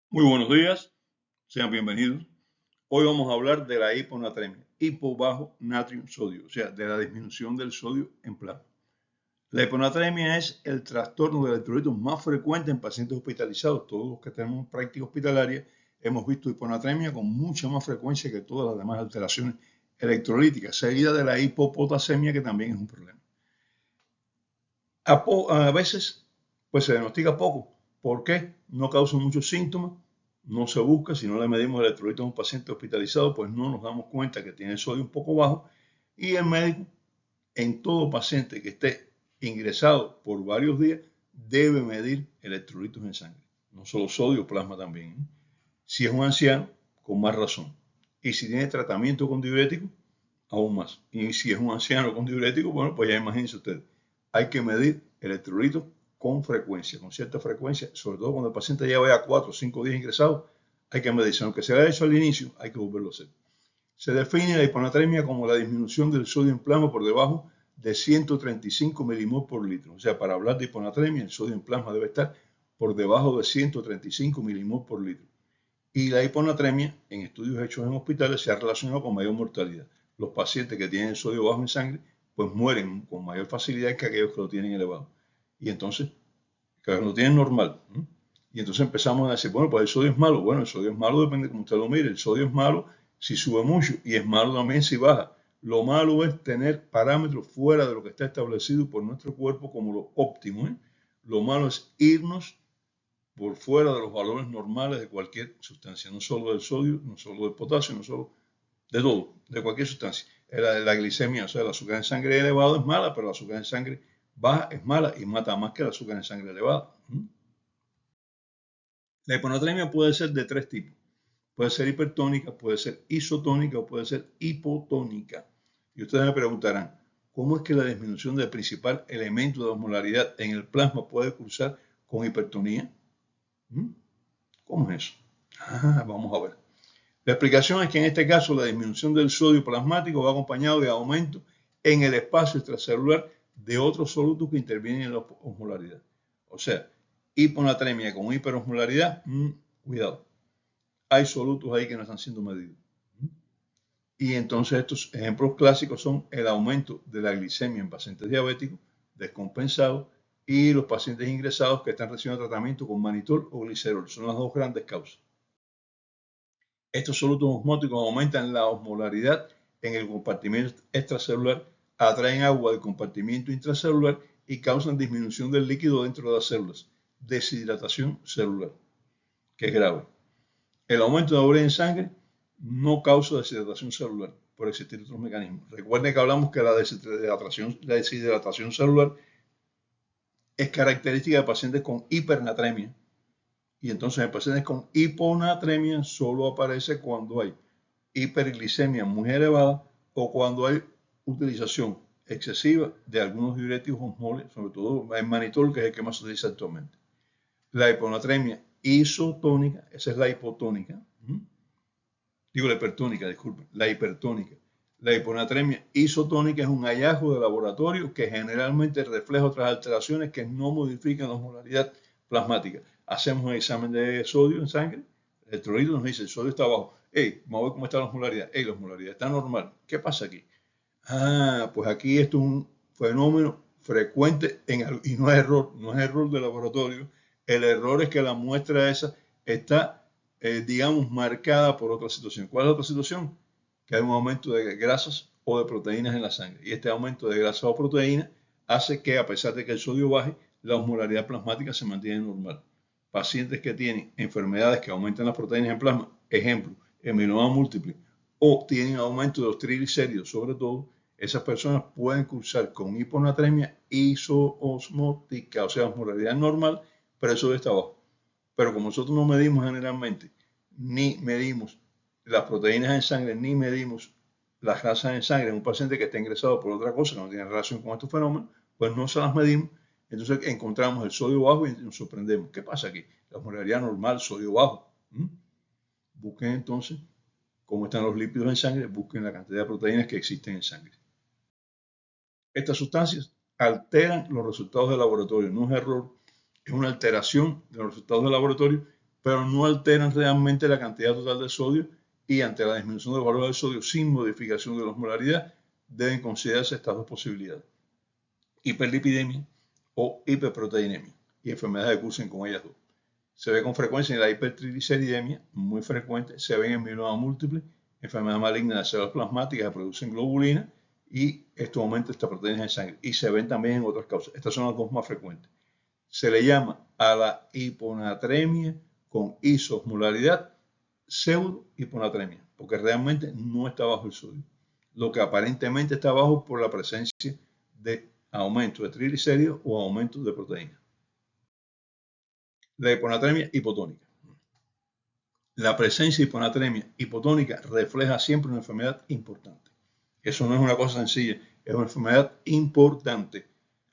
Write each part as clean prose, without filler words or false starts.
Muy buenos días, sean bienvenidos. Hoy vamos a hablar de la hiponatremia, hipo bajo natrium sodio, o sea, de la disminución del sodio en plasma. La hiponatremia es el trastorno de electrolitos más frecuente en pacientes hospitalizados. Todos los que tenemos práctica hospitalaria hemos visto hiponatremia con mucha más frecuencia que todas las demás alteraciones electrolíticas, seguida de la hipopotasemia, que también es un problema. A veces pues se diagnostica poco. ¿Por qué? No causa muchos síntomas, no se busca. Si no le medimos el electrolito a un paciente hospitalizado, pues no nos damos cuenta que tiene el sodio un poco bajo. Y el médico, en todo paciente que esté ingresado por varios días, debe medir electrolitos en sangre. No solo sodio, plasma también. Si es un anciano, con más razón. Y si tiene tratamiento con diurético, aún más. Y si es un anciano con diurético, bueno, pues ya imagínense ustedes. Hay que medir electrolitos con frecuencia, con cierta frecuencia, sobre todo cuando el paciente ya vaya 4 o 5 días ingresado, hay que medirse. Aunque se haya hecho al inicio, hay que volverlo a hacer. Se define la hiponatremia como la disminución del sodio en plasma por debajo de 135 milimol por litro. O sea, para hablar de hiponatremia, el sodio en plasma debe estar por debajo de 135 milimol por litro. Y la hiponatremia, en estudios hechos en hospitales, se ha relacionado con mayor mortalidad. Los pacientes que tienen el sodio bajo en sangre, pues mueren con mayor facilidad que aquellos que lo tienen elevado. Y entonces, que lo tienen normal. Y entonces empezamos a decir, bueno, pues el sodio es malo. Bueno, el sodio es malo, depende de cómo usted lo mire. El sodio es malo si sube mucho y es malo también si baja. Lo malo es tener parámetros fuera de lo que está establecido por nuestro cuerpo como lo óptimo. Lo malo es irnos por fuera de los valores normales de cualquier sustancia, no solo del sodio, no solo del potasio, no solo de todo, de cualquier sustancia. La glicemia, o sea, el azúcar en sangre elevado es mala, pero el azúcar en sangre baja es mala y mata más que el azúcar en sangre elevada. La hiponatremia puede ser de tres tipos. Puede ser hipertónica, puede ser isotónica o puede ser hipotónica. Y ustedes me preguntarán, ¿cómo es que la disminución del principal elemento de osmolaridad en el plasma puede cursar con hipertonía? ¿Cómo es eso? Vamos a ver. La explicación es que en este caso la disminución del sodio plasmático va acompañado de aumento en el espacio extracelular de otros solutos que intervienen en la osmolaridad. O sea, hiponatremia con hiperosmolaridad, cuidado. Hay solutos ahí que no están siendo medidos. Y entonces estos ejemplos clásicos son el aumento de la glicemia en pacientes diabéticos descompensados y los pacientes ingresados que están recibiendo tratamiento con manitol o glicerol. Son las dos grandes causas. Estos solutos osmóticos aumentan la osmolaridad en el compartimento extracelular, atraen agua del compartimento intracelular y causan disminución del líquido dentro de las células, deshidratación celular, que es grave. El aumento de la urea en sangre no causa deshidratación celular por existir otros mecanismos. Recuerden que hablamos que la deshidratación celular es característica de pacientes con hipernatremia. Y entonces en pacientes con hiponatremia solo aparece cuando hay hiperglicemia muy elevada o cuando hay utilización excesiva de algunos diuréticos osmoles, sobre todo el manitol, que es el que más se utiliza actualmente. La hiponatremia isotónica, esa es la hipotónica, digo la hipertónica, disculpen, la hipertónica. La hiponatremia isotónica es un hallazgo de laboratorio que generalmente refleja otras alteraciones que no modifican la osmolaridad plasmática. Hacemos un examen de sodio en sangre, el electrolito nos dice el sodio está bajo. Hey, vamos a ver cómo está la osmolaridad. Hey, la osmolaridad está normal. ¿Qué pasa aquí? Pues aquí esto es un fenómeno frecuente y no es error, no es error de laboratorio. El error es que la muestra esa está, digamos, marcada por otra situación. ¿Cuál es la otra situación? Que hay un aumento de grasas o de proteínas en la sangre. Y este aumento de grasas o proteínas hace que, a pesar de que el sodio baje, la osmolaridad plasmática se mantiene normal. Pacientes que tienen enfermedades que aumentan las proteínas en plasma, ejemplo, mieloma múltiple, o tienen aumento de los triglicéridos, sobre todo, esas personas pueden cursar con hiponatremia isoosmótica, o sea, osmolaridad normal, pero eso está bajo. Pero como nosotros no medimos generalmente, ni medimos las proteínas en sangre, ni medimos las grasas en sangre en un paciente que está ingresado por otra cosa que no tiene relación con estos fenómenos, pues no se las medimos. Entonces encontramos el sodio bajo y nos sorprendemos. ¿Qué pasa aquí? La osmolaridad normal, sodio bajo. Busquen entonces cómo están los lípidos en sangre, busquen la cantidad de proteínas que existen en sangre. Estas sustancias alteran los resultados del laboratorio, no es error, es una alteración de los resultados del laboratorio, pero no alteran realmente la cantidad total de sodio y ante la disminución del valor del sodio sin modificación de la osmolaridad deben considerarse estas dos posibilidades: hiperlipidemia o hiperproteinemia, y enfermedades que cursen con ellas dos. Se ve con frecuencia en la hipertrigliceridemia, muy frecuente, se ve en mieloma múltiple, enfermedad maligna de las células plasmáticas que producen globulina, y esto aumenta esta proteína en sangre, y se ven también en otras causas. Estas son las dos más frecuentes. Se le llama a la hiponatremia con isosmolaridad pseudo-hiponatremia, porque realmente no está bajo el sodio. Lo que aparentemente está bajo por la presencia de aumento de triglicéridos o aumento de proteínas. La hiponatremia hipotónica. La presencia de hiponatremia hipotónica refleja siempre una enfermedad importante. Eso no es una cosa sencilla, es una enfermedad importante.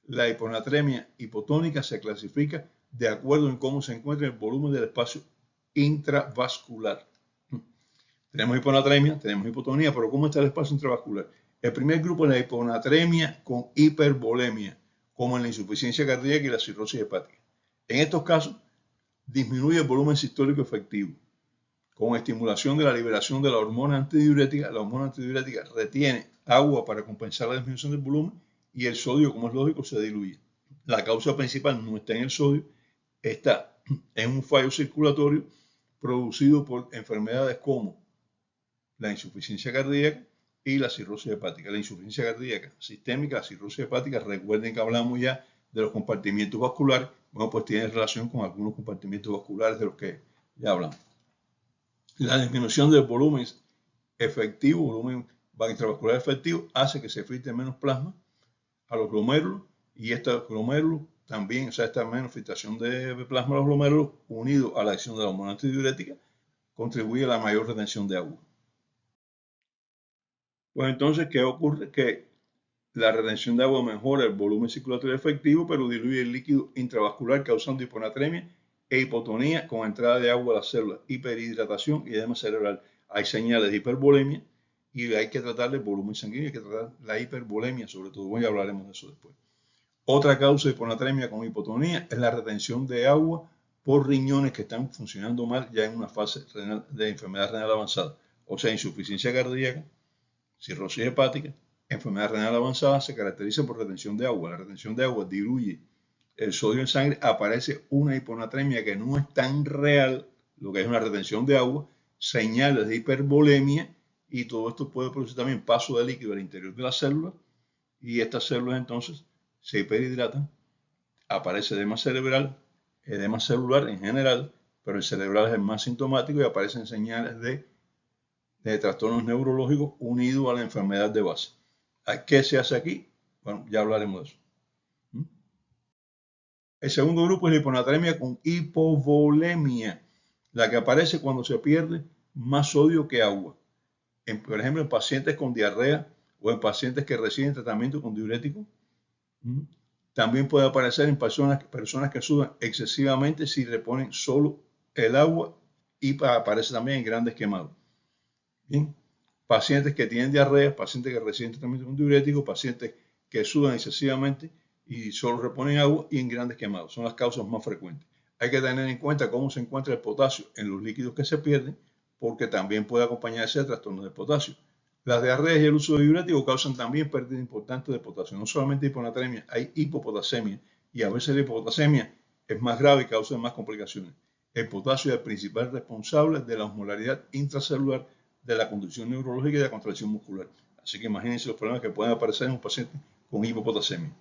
La hiponatremia hipotónica se clasifica de acuerdo en cómo se encuentra el volumen del espacio intravascular. Tenemos hiponatremia, tenemos hipotonía, pero ¿cómo está el espacio intravascular? El primer grupo es la hiponatremia con hipervolemia, como en la insuficiencia cardíaca y la cirrosis hepática. En estos casos, disminuye el volumen sistólico efectivo. Con estimulación de la liberación de la hormona antidiurética retiene agua para compensar la disminución del volumen y el sodio, como es lógico, se diluye. La causa principal no está en el sodio, está en un fallo circulatorio producido por enfermedades como la insuficiencia cardíaca y la cirrosis hepática. La insuficiencia cardíaca sistémica, la cirrosis hepática, recuerden que hablamos ya de los compartimientos vasculares, bueno, pues tiene relación con algunos compartimientos vasculares de los que ya hablamos. La disminución del volumen efectivo, volumen intravascular efectivo, hace que se filtre menos plasma a los glomérulos, y estos glomérulos también, o sea, esta menos filtración de plasma a los glomérulos, unido a la acción de la hormona antidiurética, contribuye a la mayor retención de agua. Pues entonces, ¿qué ocurre? Que la retención de agua mejora el volumen circulatorio efectivo, pero diluye el líquido intravascular, causando hiponatremia e hipotonía con entrada de agua a las células, hiperhidratación y edema cerebral. Hay señales de hipervolemia y hay que tratar el volumen sanguíneo, hay que tratar la hipervolemia sobre todo. Bueno, ya hablaremos de eso después. Otra causa de hiponatremia con hipotonía es la retención de agua por riñones que están funcionando mal ya en una fase renal, de enfermedad renal avanzada, o sea, insuficiencia cardíaca, cirrosis hepática. Enfermedad renal avanzada se caracteriza por retención de agua. La retención de agua diluye el sodio en sangre, aparece una hiponatremia que no es tan real, lo que es una retención de agua, señales de hipervolemia, y todo esto puede producir también paso de líquido al interior de la célula, y estas células entonces se hiperhidratan, aparece edema cerebral, edema celular en general, pero el cerebral es el más sintomático, y aparecen señales de trastornos neurológicos unidos a la enfermedad de base. ¿Qué se hace aquí? Bueno, ya hablaremos de eso. El segundo grupo es la hiponatremia con hipovolemia, la que aparece cuando se pierde más sodio que agua. Por ejemplo, en pacientes con diarrea o en pacientes que reciben tratamiento con diurético. También puede aparecer en personas que sudan excesivamente si reponen solo el agua, y aparece también en grandes quemados. Bien, pacientes que tienen diarrea, pacientes que reciben tratamiento con diurético, pacientes que sudan excesivamente y solo reponen agua, y en grandes quemados. Son las causas más frecuentes. Hay que tener en cuenta cómo se encuentra el potasio en los líquidos que se pierden, porque también puede acompañarse de trastornos de potasio. Las diarreas y el uso de diuréticos causan también pérdida importante de potasio. No solamente hiponatremia, hay hipopotasemia, y a veces la hipopotasemia es más grave y causa más complicaciones. El potasio es el principal responsable de la osmolaridad intracelular, de la conducción neurológica y de la contracción muscular. Así que imagínense los problemas que pueden aparecer en un paciente con hipopotasemia.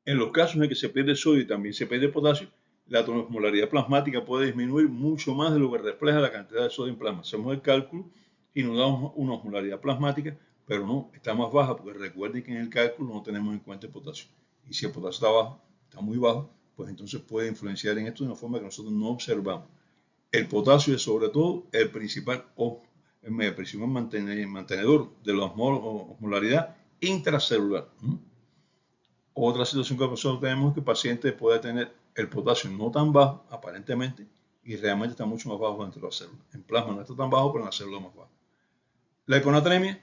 En los casos en que se pierde sodio y también se pierde potasio, la osmolaridad plasmática puede disminuir mucho más de lo que refleja la cantidad de sodio en plasma. Hacemos el cálculo y nos damos una osmolaridad plasmática, pero no, está más baja, porque recuerden que en el cálculo no tenemos en cuenta el potasio. Y si el potasio está bajo, está muy bajo, pues entonces puede influenciar en esto de una forma que nosotros no observamos. El potasio es sobre todo el principal mantenedor de la osmolaridad intracelular. Otra situación que nosotros tenemos es que el paciente puede tener el potasio no tan bajo, aparentemente, y realmente está mucho más bajo dentro de la célula. En plasma no está tan bajo, pero en la célula más bajo. La hiponatremia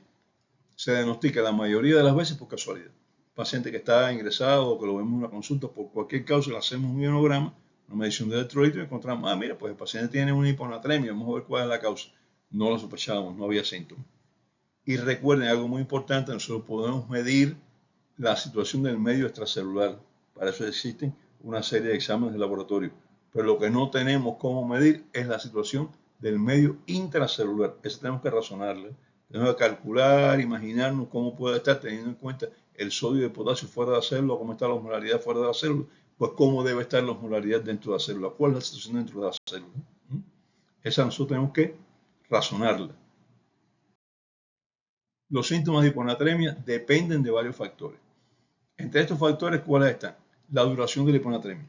se diagnostica la mayoría de las veces por casualidad. Paciente que está ingresado o que lo vemos en una consulta por cualquier causa, le hacemos un ionograma, una medición de electrolitos y encontramos, mira, pues el paciente tiene una hiponatremia, vamos a ver cuál es la causa. No lo sospechábamos, no había síntomas. Y recuerden algo muy importante, nosotros podemos medir la situación del medio extracelular. Para eso existen una serie de exámenes de laboratorio. Pero lo que no tenemos cómo medir es la situación del medio intracelular. Eso tenemos que razonarle. Tenemos que calcular, imaginarnos cómo puede estar teniendo en cuenta el sodio y el potasio fuera de la célula, cómo está la osmolaridad fuera de la célula, pues cómo debe estar la osmolaridad dentro de la célula, cuál es la situación dentro de la célula. Esa nosotros tenemos que razonarla. Los síntomas de hiponatremia dependen de varios factores. Entre estos factores, ¿cuáles están? La duración de la hiponatremia,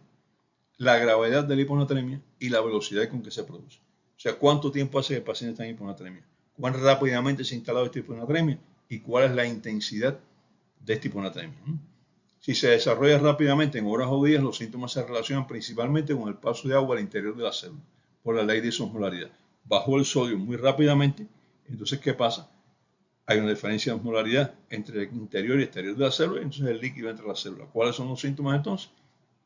la gravedad de la hiponatremia y la velocidad con que se produce. O sea, cuánto tiempo hace que el paciente está en hiponatremia, cuán rápidamente se ha instalado esta hiponatremia y cuál es la intensidad de esta hiponatremia. Si se desarrolla rápidamente en horas o días, los síntomas se relacionan principalmente con el paso de agua al interior de la célula, por la ley de isosmolaridad. Bajó el sodio muy rápidamente, entonces, ¿qué pasa? Hay una diferencia de osmolaridad entre el interior y exterior de la célula, entonces el líquido entra a la célula. ¿Cuáles son los síntomas entonces?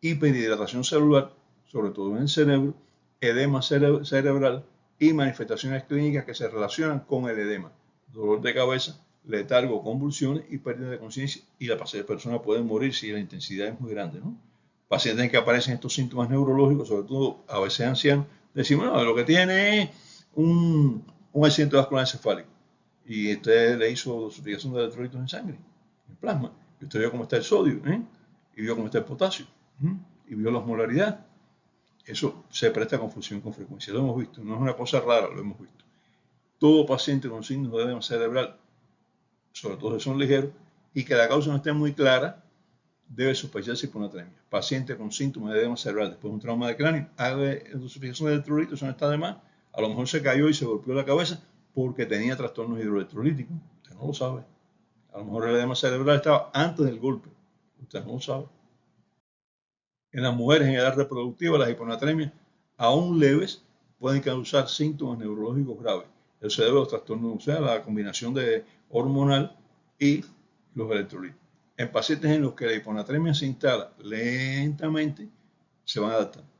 Hiperhidratación celular, sobre todo en el cerebro, edema cerebral y manifestaciones clínicas que se relacionan con el edema. Dolor de cabeza, letargo, convulsiones y pérdida de conciencia, y la persona puede morir si la intensidad es muy grande, ¿no? Pacientes en que aparecen estos síntomas neurológicos, sobre todo a veces ancianos, decimos, no, lo que tiene es un accidente vascular encefálico. Y usted le hizo dosificación de electrolitos en sangre, en plasma, y usted vio cómo está el sodio, y vio cómo está el potasio, y vio la osmolaridad. Eso se presta a confusión con frecuencia, lo hemos visto, no es una cosa rara, lo hemos visto. Todo paciente con signos de edema cerebral, sobre todo si son ligeros, y que la causa no esté muy clara, debe sospecharse hiponatremia. Paciente con síntomas de edema cerebral después de un trauma de cráneo, haga dosificación de electrolitos, eso no está de más. A lo mejor se cayó y se golpeó la cabeza porque tenía trastornos hidroelectrolíticos. Usted no lo sabe. A lo mejor el edema cerebral estaba antes del golpe. Usted no lo sabe. En las mujeres en edad reproductiva, las hiponatremias, aún leves, pueden causar síntomas neurológicos graves. Eso se debe a los trastornos, o sea, la combinación de hormonal y los electrolitos. En pacientes en los que la hiponatremia se instala lentamente, se van adaptando.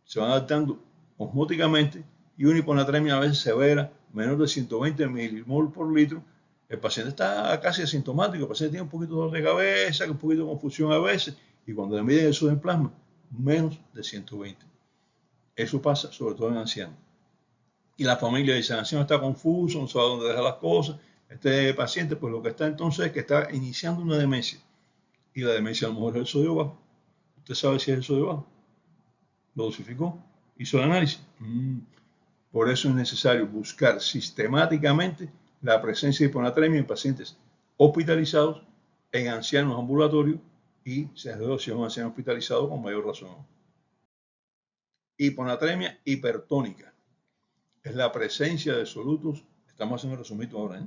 Se van adaptando osmóticamente y una hiponatremia a veces severa, menor de 120 milimol por litro, el paciente está casi asintomático, el paciente tiene un poquito de dolor de cabeza, un poquito de confusión a veces, y cuando le miden el sodio en plasma, menos de 120. Eso pasa sobre todo en ancianos. Y la familia dice, el anciano está confuso, no sabe dónde dejar las cosas. Este paciente, pues lo que está entonces es que está iniciando una demencia. Y la demencia a lo mejor es el sodio bajo. ¿Usted sabe si es el sodio bajo? ¿Lo dosificó? ¿Hizo el análisis? Por eso es necesario buscar sistemáticamente la presencia de hiponatremia en pacientes hospitalizados, en ancianos ambulatorios y si es un anciano hospitalizado con mayor razón. Hiponatremia hipertónica es la presencia de solutos, estamos haciendo un resumito ahora,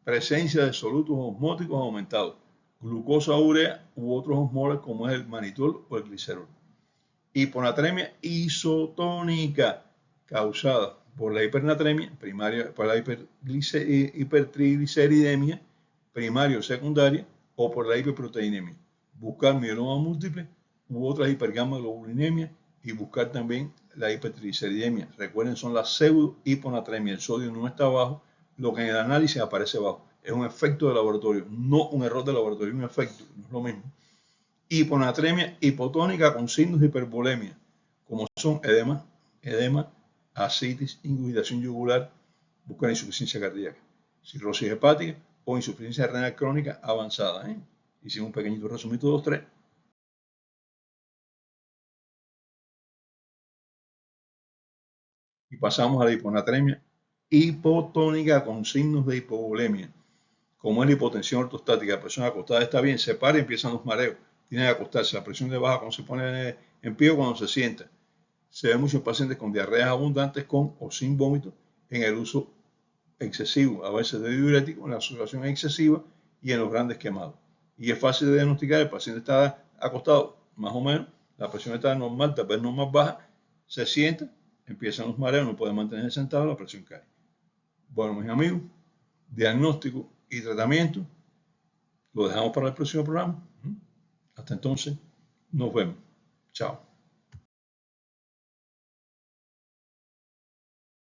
presencia de solutos osmóticos aumentados, glucosa urea u otros osmoles como es el manitol o el glicerol. Hiponatremia isotónica causada por la hipernatremia primaria, por la hipertrigliceridemia primaria o secundaria o por la hiperproteinemia. Buscar mieloma múltiple u otras hipergamma-globulinemia y buscar también la hipertrigliceridemia. Recuerden, son las pseudo-hiponatremia. El sodio no está bajo, lo que en el análisis aparece bajo. Es un efecto de laboratorio, no un error de laboratorio, un efecto, no es lo mismo. Hiponatremia hipotónica con signos de hipervolemia, como son edema, ascitis, ingurgitación yugular, buscar insuficiencia cardíaca, cirrosis hepática o insuficiencia renal crónica avanzada. Hicimos un pequeñito resumito de los tres. Y pasamos a la hiponatremia hipotónica con signos de hipovolemia, como es la hipotensión ortostática. La persona acostada está bien, se para y empiezan los mareos. Tiene que acostarse, la presión le baja cuando se pone en pie o cuando se sienta. Se ve muchos pacientes con diarreas abundantes con o sin vómito en el uso excesivo, a veces de diurético, en la sudoración excesiva y en los grandes quemados. Y es fácil de diagnosticar, el paciente está acostado más o menos, la presión está normal, tal vez no más baja, se sienta, empiezan los mareos, no puede mantenerse sentado, la presión cae. Bueno, mis amigos, diagnóstico y tratamiento lo dejamos para el próximo programa. Hasta entonces, nos vemos. Chao.